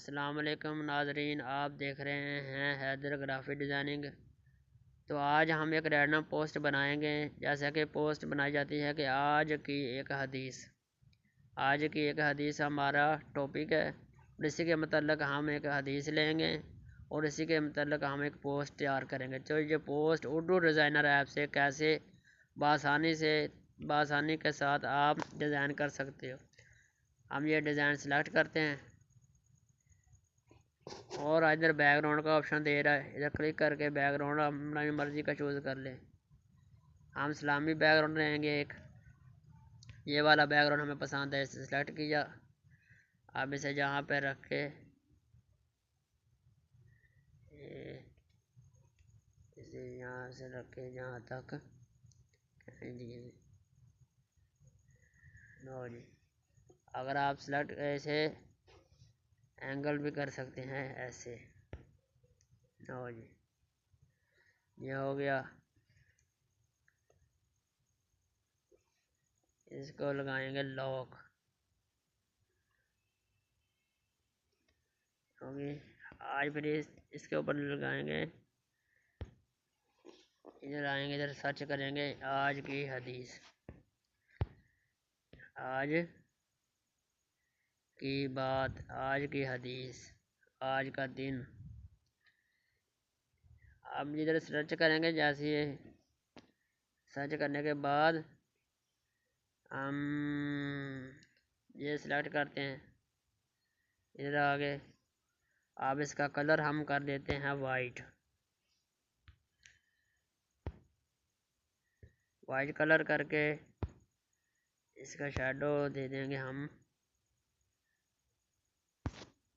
अस्सलाम वालेकुम नाजरीन, आप देख रहे हैं हैदर ग्राफिक डिज़ाइनिंग। तो आज हम एक रैंडम पोस्ट बनाएंगे। जैसा कि पोस्ट बनाई जाती है कि आज की एक हदीस हमारा टॉपिक है और इसी के मतलब हम एक हदीस लेंगे और इसी के मतलब हम एक पोस्ट तैयार करेंगे। तो ये पोस्ट उर्दू डिज़ाइनर ऐप से कैसे बआसानी के साथ आप डिज़ाइन कर सकते हो। हम ये डिज़ाइन सेलेक्ट करते हैं और इधर बैकग्राउंड का ऑप्शन दे रहा है। इधर क्लिक करके बैकग्राउंड अपनी मर्ज़ी का चूज़ कर लें। हम इस्लामी बैकग्राउंड रहेंगे। एक ये वाला बैकग्राउंड हमें पसंद है, इसे सेलेक्ट किया। अब इसे जहाँ पे रख के इसे यहाँ से रख के जहाँ तक नो जी। अगर आप सेलेक्ट ऐसे एंगल भी कर सकते हैं ऐसे। नो जी, ये हो गया। इसको लगाएंगे लॉक। होगी आज फिर इसके ऊपर लगाएंगे। इधर आएंगे, इधर सर्च करेंगे आज की हदीस, आज की बात, आज की हदीस, आज का दिन। अब इधर सर्च करेंगे। जैसे ये सर्च करने के बाद हम ये सिलेक्ट करते हैं। इधर आगे अब इसका कलर हम कर देते हैं वाइट कलर करके इसका शैडो दे देंगे हम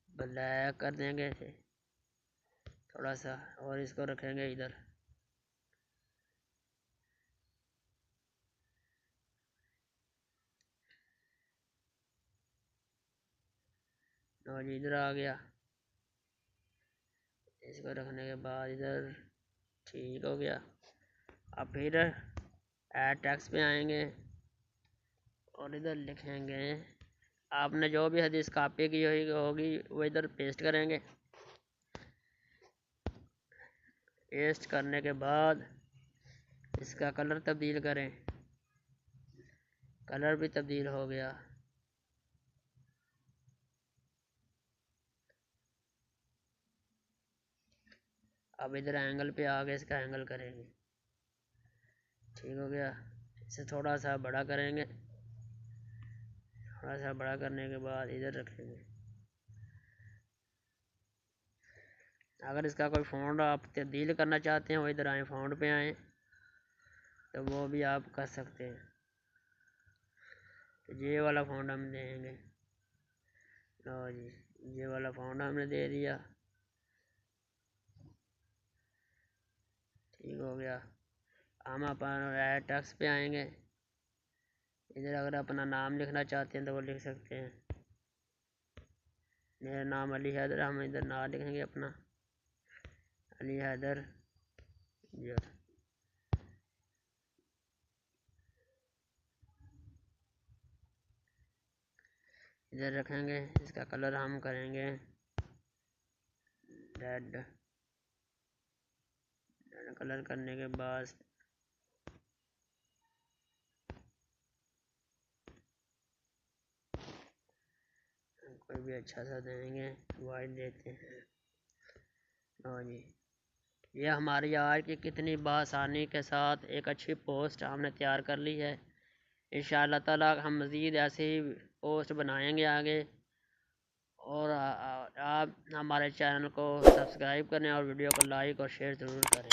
ब्लैक कर देंगे इसे थोड़ा सा, और इसको रखेंगे इधर। और इधर आ गया। इसको रखने के बाद इधर ठीक हो गया। अब फिर ऐड टेक्स्ट पे आएंगे और इधर लिखेंगे, आपने जो भी हदीस कॉपी की होगी वो इधर पेस्ट करेंगे। पेस्ट करने के बाद इसका कलर तब्दील करें। कलर भी तब्दील हो गया। अब इधर एंगल पे आगे इसका एंगल करेंगे। ठीक हो गया। इसे थोड़ा सा बड़ा करेंगे। थोड़ा सा बड़ा करने के बाद इधर रखेंगे। अगर इसका कोई फ़ॉन्ट आप तब्दील करना चाहते हैं वो इधर आए, फ़ॉन्ट पे आए तो वो भी आप कर सकते हैं। तो ये वाला फ़ॉन्ट हम देंगे। लो जी, ये वाला फ़ॉन्ट हमने दे दिया। ठीक हो गया। हम अपन ऐड टेक्स्ट पे आएंगे। इधर अगर अपना नाम लिखना चाहते हैं तो वो लिख सकते हैं। मेरा नाम अली हैदर, हम इधर नाम लिखेंगे अपना अली हैदर। इधर रखेंगे। इसका कलर हम करेंगे रेड। कलर करने के बाद कोई भी अच्छा सा देंगे, वाइट देते हैं। हाँ जी, ये हमारी आज की कितनी बआसानी के साथ एक अच्छी पोस्ट हमने तैयार कर ली है। इंशाअल्लाह ताला हम मज़ीद ऐसे ही पोस्ट बनाएंगे आगे। और आप हमारे चैनल को सब्सक्राइब करें और वीडियो को लाइक और शेयर ज़रूर करें।